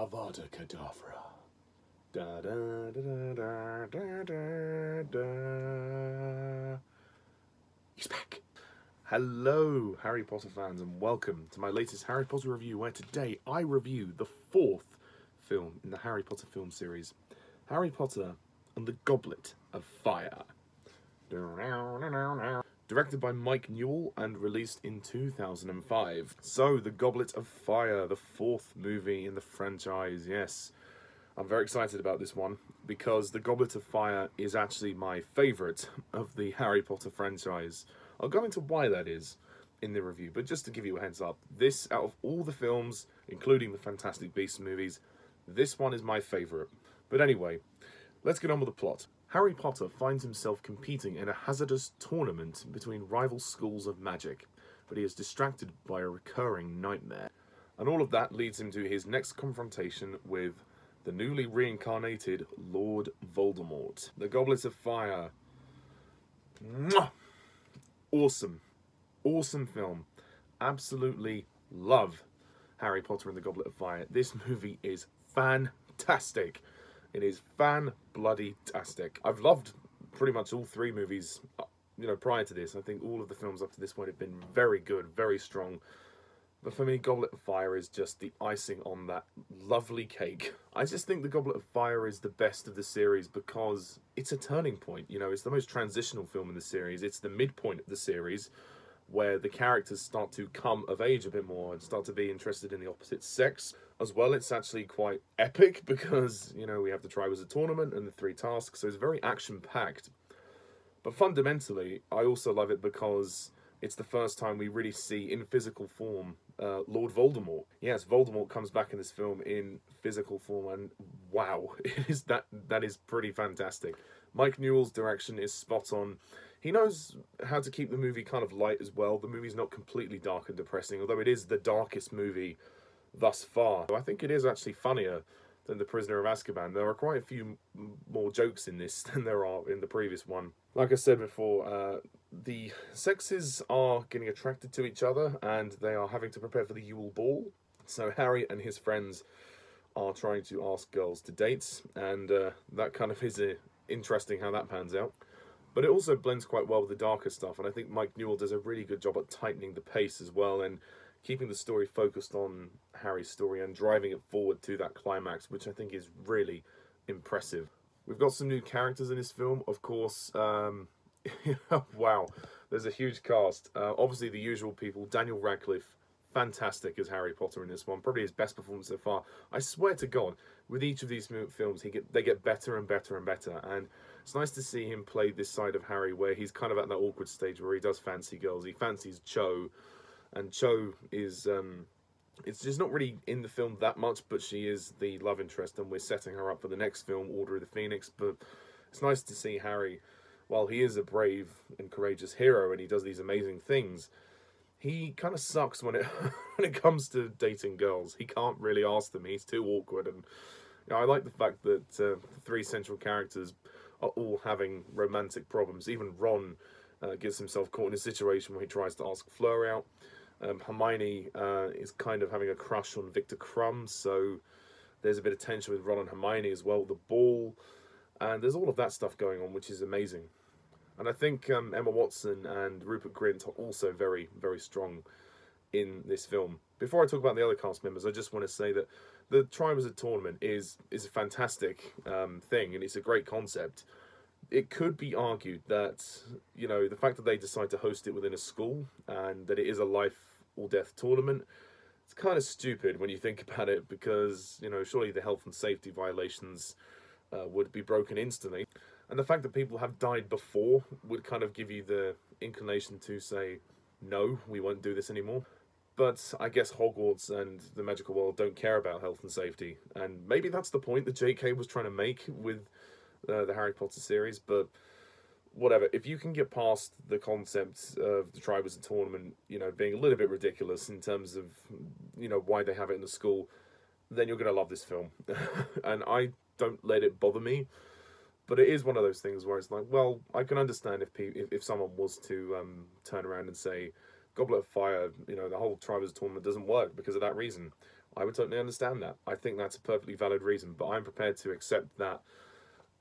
Avada Kedavra. Da da da da da da da. He's back. Hello, Harry Potter fans, and welcome to my latest Harry Potter review, where today I review the fourth film in the Harry Potter film series, Harry Potter and the Goblet of Fire. Directed by Mike Newell and released in 2005. So, The Goblet of Fire, the fourth movie in the franchise, yes. I'm very excited about this one because The Goblet of Fire is actually my favourite of the Harry Potter franchise. I'll go into why that is in the review, but just to give you a heads up, this, out of all the films, including the Fantastic Beasts movies, this one is my favourite. But anyway, let's get on with the plot. Harry Potter finds himself competing in a hazardous tournament between rival schools of magic, but he is distracted by a recurring nightmare. And all of that leads him to his next confrontation with the newly reincarnated Lord Voldemort. The Goblet of Fire. Mwah! Awesome. Awesome film. Absolutely love Harry Potter and the Goblet of Fire. This movie is fantastic. It is fan-bloody-tastic. I've loved pretty much all three movies, prior to this. I think all of the films up to this point have been very good, very strong. But for me, Goblet of Fire is just the icing on that lovely cake. I just think the Goblet of Fire is the best of the series because it's a turning point. It's the most transitional film in the series. It's the midpoint of the series where the characters start to come of age a bit more and start to be interested in the opposite sex. As well, it's actually quite epic because, we have the Triwizard Tournament and the 3 tasks, so it's very action-packed. But fundamentally, I also love it because it's the first time we really see, in physical form, Lord Voldemort. Yes, Voldemort comes back in this film in physical form, and wow, that is pretty fantastic. Mike Newell's direction is spot on. He knows how to keep the movie kind of light as well. The movie's not completely dark and depressing, although it is the darkest movie thus far. I think it is actually funnier than The Prisoner of Azkaban. There are quite a few more jokes in this than there are in the previous one. Like I said before, the sexes are getting attracted to each other and they are having to prepare for the Yule Ball. So Harry and his friends are trying to ask girls to date, and that kind of is interesting how that pans out. But it also blends quite well with the darker stuff, and I think Mike Newell does a really good job at tightening the pace as well and keeping the story focused on Harry's story and driving it forward to that climax, which I think is really impressive. We've got some new characters in this film, of course. Wow, there's a huge cast. Obviously the usual people. Daniel Radcliffe, fantastic as Harry Potter in this one, probably his best performance so far. I swear to God, with each of these films, they get better and better and better, and it's nice to see him play this side of Harry where he's kind of at that awkward stage where he does fancy girls. He fancies Cho, and Cho is, it's just not really in the film that much, but she is the love interest, and we're setting her up for the next film, Order of the Phoenix. But it's nice to see Harry, while he is a brave and courageous hero and he does these amazing things, he kind of sucks when it comes to dating girls. He can't really ask them. He's too awkward, and I like the fact that the 3 central characters are all having romantic problems. Even Ron gets himself caught in a situation where he tries to ask Fleur out. Hermione is kind of having a crush on Victor Crumb, so there's a bit of tension with Ron and Hermione as well, the ball, and there's all of that stuff going on, which is amazing. And I think Emma Watson and Rupert Grint are also very, very strong in this film. Before I talk about the other cast members, I just want to say that the Triwizard Tournament is a fantastic thing, and it's a great concept. It could be argued that, the fact that they decide to host it within a school and that it is a life or death tournament, it's kind of stupid when you think about it because, surely the health and safety violations would be broken instantly. And the fact that people have died before would kind of give you the inclination to say, no, we won't do this anymore. But I guess Hogwarts and the magical world don't care about health and safety. And maybe that's the point that JK was trying to make with the Harry Potter series, but whatever. If you can get past the concept of the Triwizard Tournament, being a little bit ridiculous in terms of, why they have it in the school, then you're going to love this film. And I don't let it bother me, but it is one of those things where it's like, well, I can understand if someone was to turn around and say, Goblet of Fire, the whole Triwizard Tournament doesn't work because of that reason. I would totally understand that. I think that's a perfectly valid reason, but I'm prepared to accept that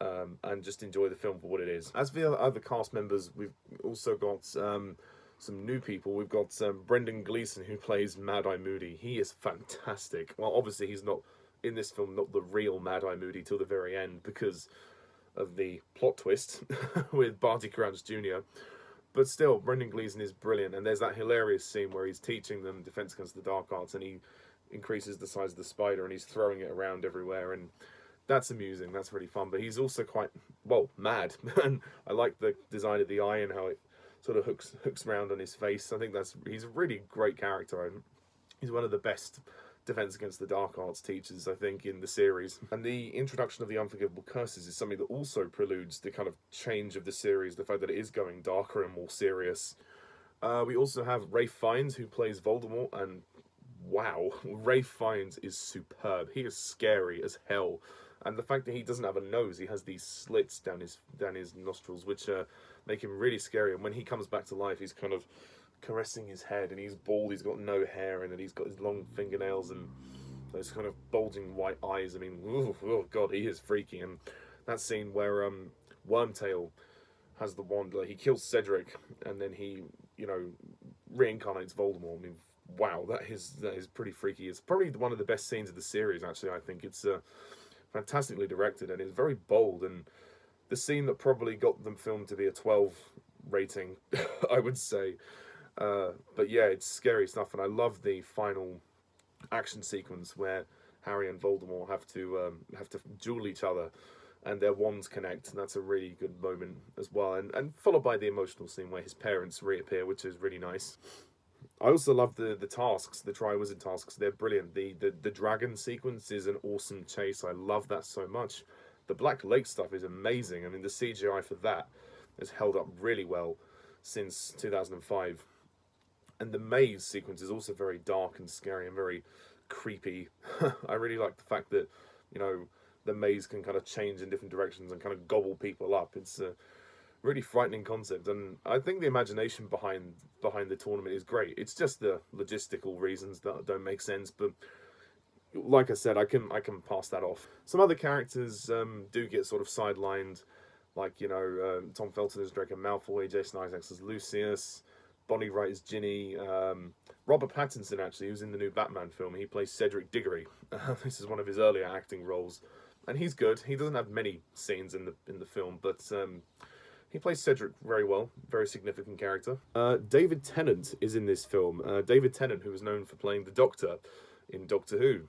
and just enjoy the film for what it is. As for the other cast members, we've also got some new people. We've got Brendan Gleeson, who plays Mad Eye Moody. He is fantastic. Well, obviously he's not, in this film, not the real Mad Eye Moody till the very end because of the plot twist with Barty Crouch Jr. But still, Brendan Gleeson is brilliant, and there's that hilarious scene where he's teaching them Defense Against the Dark Arts, and he increases the size of the spider, and he's throwing it around everywhere, and that's amusing, that's really fun. But he's also quite, well, mad, and I like the design of the eye and how it sort of hooks around on his face. I think he's a really great character. He's one of the best Defense Against the Dark Arts teachers, I think, in the series. And the introduction of the Unforgivable Curses is something that also preludes the kind of change of the series, the fact that it is going darker and more serious. We also have Ralph Fiennes, who plays Voldemort, and wow, Ralph Fiennes is superb. He is scary as hell. And the fact that he doesn't have a nose, he has these slits down his nostrils, which make him really scary. And when he comes back to life, he's kind of caressing his head, and he's bald, he's got no hair, and then he's got his long fingernails and those kind of bulging white eyes. I mean, oh god, he is freaky. And that scene where Wormtail has the wand, like, he kills Cedric, and then he, you know, reincarnates Voldemort. I mean, wow, that is pretty freaky. It's probably one of the best scenes of the series, actually. I think it's fantastically directed, and it's very bold, and the scene that probably got them filmed to be a 12 rating, I would say. But yeah, it's scary stuff, and I love the final action sequence where Harry and Voldemort have to duel each other, and their wands connect, and that's a really good moment as well. And followed by the emotional scene where his parents reappear, which is really nice. I also love the tasks, the Triwizard tasks. They're brilliant. The dragon sequence is an awesome chase. I love that so much. The Black Lake stuff is amazing. I mean, the CGI for that has held up really well since 2005. And the maze sequence is also very dark and scary and very creepy. I really like the fact that, you know, the maze can kind of change in different directions and kind of gobble people up. It's a really frightening concept, and I think the imagination behind the tournament is great. It's just the logistical reasons that don't make sense, but like I said, I can pass that off. Some other characters do get sort of sidelined, like, you know, Tom Felton as Draco Malfoy, Jason Isaacs as Lucius, Bonnie Wright as Ginny, Robert Pattinson, actually, who's in the new Batman film. He plays Cedric Diggory. This is one of his earlier acting roles, and he's good. He doesn't have many scenes in the film, but he plays Cedric very well, very significant character. David Tennant is in this film. David Tennant, who was known for playing the Doctor in Doctor Who,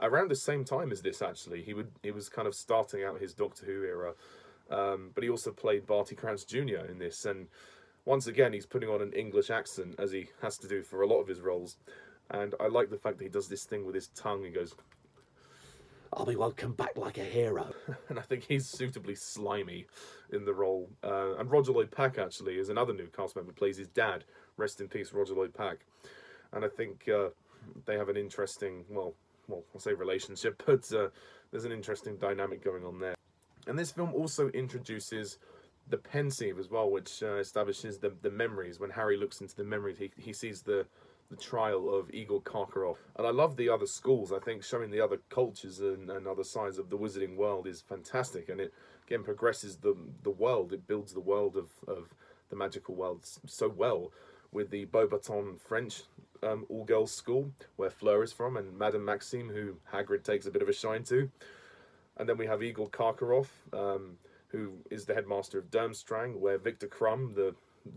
around the same time as this, actually. He was kind of starting out his Doctor Who era, but he also played Barty Crouch Jr. in this, and once again, he's putting on an English accent, as he has to do for a lot of his roles. And I like the fact that he does this thing with his tongue. He goes, "I'll be welcome back like a hero." And I think he's suitably slimy in the role. And Roger Lloyd Pack, actually, is another new cast member, plays his dad. Rest in peace, Roger Lloyd Pack. And I think they have an interesting, well, I'll say relationship, but there's an interesting dynamic going on there. And this film also introduces the pensieve as well, which establishes the memories. When Harry looks into the memories, he sees the trial of Igor Karkaroff. And I love the other schools. I think showing the other cultures and other sides of the wizarding world is fantastic, and it again progresses the world. It builds the world of the magical world so well, with the Beaubaton French all-girls school where Fleur is from, and Madame Maxime, who Hagrid takes a bit of a shine to. And then we have Igor Karkaroff, who is the headmaster of Durmstrang, where Victor Crumb, the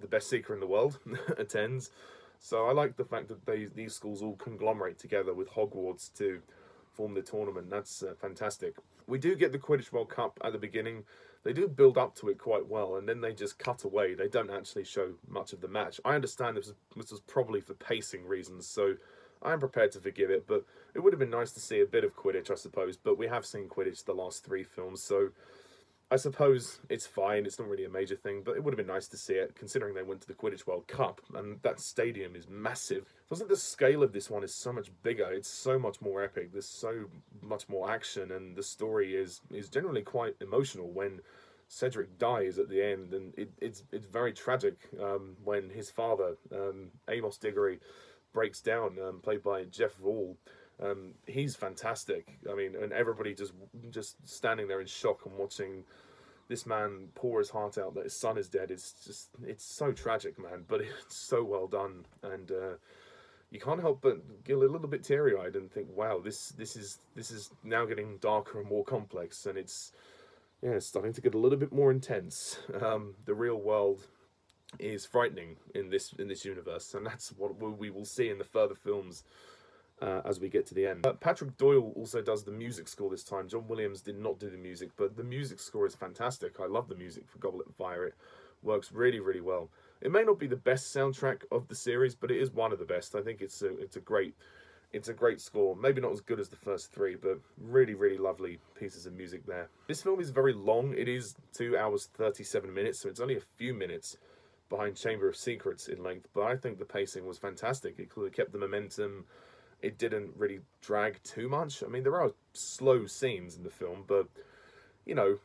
best seeker in the world, attends. So I like the fact that these schools all conglomerate together with Hogwarts to form the tournament. That's fantastic. We do get the Quidditch World Cup at the beginning. They do build up to it quite well, and then they just cut away. They don't actually show much of the match. I understand this was probably for pacing reasons, so I am prepared to forgive it, but it would have been nice to see a bit of Quidditch, I suppose. But we have seen Quidditch the last 3 films, so I suppose it's fine. It's not really a major thing, but it would have been nice to see it, considering they went to the Quidditch World Cup, and that stadium is massive. I think the scale of this one is so much bigger. It's so much more epic. There's so much more action, and the story is generally quite emotional when Cedric dies at the end, and it's very tragic when his father, Amos Diggory, breaks down, played by Jeff Rawle, He's fantastic. I mean, and everybody just standing there in shock and watching this man pour his heart out that his son is dead. It's so tragic, man, but it's so well done. And you can't help but get a little bit teary-eyed and think, wow, this is now getting darker and more complex, and it's starting to get a little bit more intense. The real world is frightening in this universe, and that's what we will see in the further films as we get to the end. Patrick Doyle also does the music score this time. John Williams did not do the music, but the music score is fantastic. I love the music for Goblet of Fire. It works really, really well. It may not be the best soundtrack of the series, but it is one of the best. I think it's a great score. Maybe not as good as the first three, but really, really lovely pieces of music there. This film is very long. It is 2 hours 37 minutes, so it's only a few minutes behind Chamber of Secrets in length, but I think the pacing was fantastic. It clearly kept the momentum. It didn't really drag too much. I mean, there are slow scenes in the film, but, you know,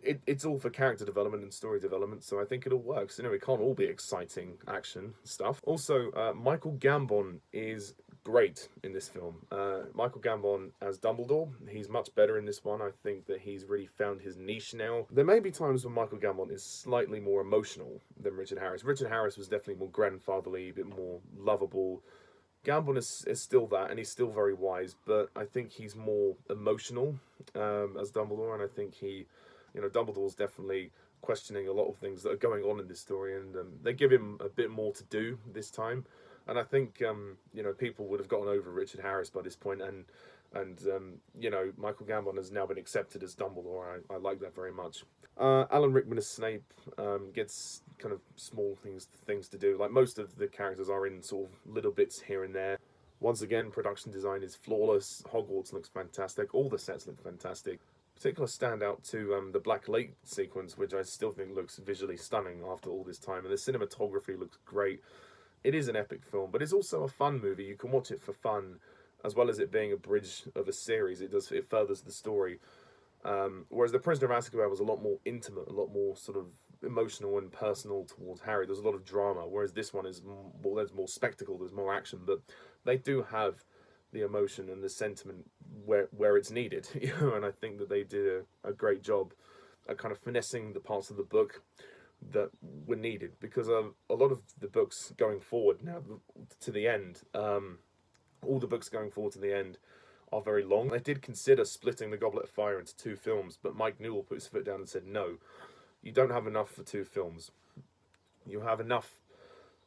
it's all for character development and story development, so I think it all works. You know, it can't all be exciting action stuff. Also, Michael Gambon is great in this film. Michael Gambon as Dumbledore, he's much better in this one. I think that he's really found his niche now. There may be times when Michael Gambon is slightly more emotional than Richard Harris. Richard Harris was definitely more grandfatherly, a bit more lovable. Gambon is still that, and he's still very wise, but I think he's more emotional as Dumbledore, and I think Dumbledore's definitely questioning a lot of things that are going on in this story, and they give him a bit more to do this time. And I think, people would have gotten over Richard Harris by this point, and Michael Gambon has now been accepted as Dumbledore. I like that very much. Alan Rickman as Snape gets kind of small things to do. Like, most of the characters are in sort of little bits here and there. Once again, production design is flawless. Hogwarts looks fantastic. All the sets look fantastic. Particular standout to the Black Lake sequence, which I still think looks visually stunning after all this time. And the cinematography looks great. It is an epic film, but it's also a fun movie. You can watch it for fun, as well as it being a bridge of a series. It furthers the story. Whereas The Prisoner of Azkaban was a lot more intimate, a lot more sort of emotional and personal towards Harry. There's a lot of drama, whereas this one is there's more spectacle, there's more action, but they do have the emotion and the sentiment where it's needed. And I think that they did a great job at kind of finessing the parts of the book that were needed, because a lot of the books going forward now to the end, all the books going forward to the end are very long. They did consider splitting the Goblet of Fire into 2 films, but Mike Newell put his foot down and said, no, you don't have enough for 2 films. You have enough,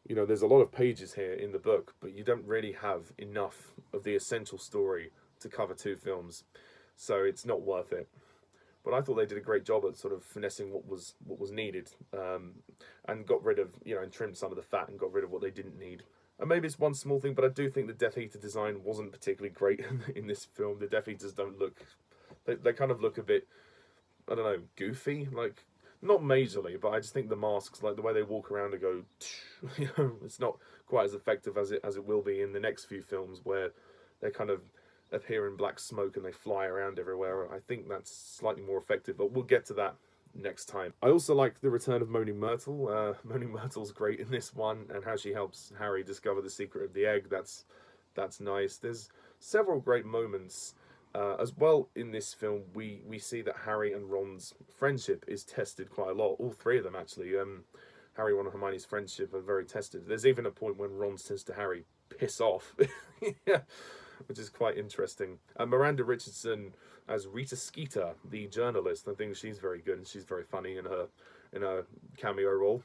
there's a lot of pages here in the book, but you don't really have enough of the essential story to cover 2 films, so it's not worth it. But I thought they did a great job at sort of finessing what was needed, and got rid of, and trimmed some of the fat and got rid of what they didn't need. And maybe it's one small thing, but I do think the Death Eater design wasn't particularly great in this film. The Death Eaters don't look, they kind of look a bit, I don't know, goofy, like, not majorly, but I just think the masks, like the way they walk around and go, it's not quite as effective as it will be in the next few films, where they kind of appear in black smoke and they fly around everywhere. I think that's slightly more effective, but we'll get to that next time. I also like the return of Moaning Myrtle. Moaning Myrtle's great in this one, and how she helps Harry discover the secret of the egg. That's nice. There's several great moments as well in this film. We see that Harry and Ron's friendship is tested quite a lot. All 3 of them, actually. Harry, Ron, and Hermione's friendship are very tested. There's even a point when Ron says to Harry, "Piss off." Yeah, which is quite interesting. Miranda Richardson as Rita Skeeter, the journalist. I think she's very good, and she's very funny in her cameo role.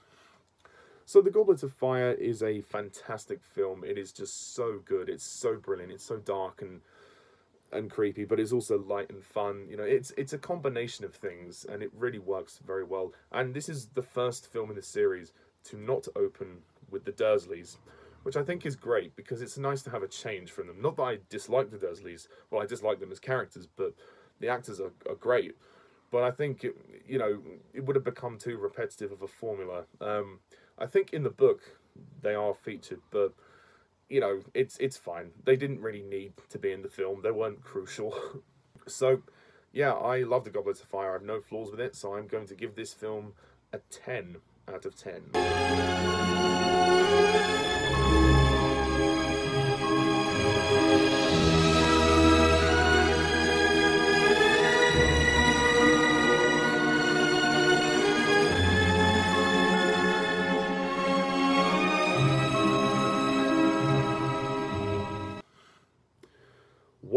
So The Goblet of Fire is a fantastic film. It is just so good. It's so brilliant. It's so dark and creepy, but it's also light and fun. It's a combination of things, and it really works very well. And this is the first film in the series to not open with the Dursleys, which I think is great, because it's nice to have a change from them. Not that I dislike the Dursleys. Well, I dislike them as characters, but the actors are great. But I think, it would have become too repetitive of a formula. I think in the book, they are featured, but, it's fine. They didn't really need to be in the film. They weren't crucial. So, yeah, I love The Goblet of Fire. I have no flaws with it, so I'm going to give this film a 10 out of 10.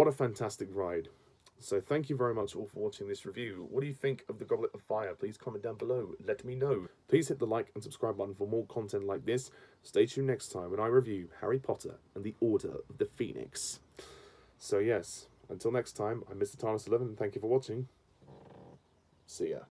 what a fantastic ride. So thank you very much all for watching this review. What do you think of the Goblet of Fire? Please comment down below. Let me know. Please hit the like and subscribe button for more content like this. Stay tuned next time when I review Harry Potter and the Order of the Phoenix. So yes, until next time, I'm Mr. Stanislav, and thank you for watching. See ya.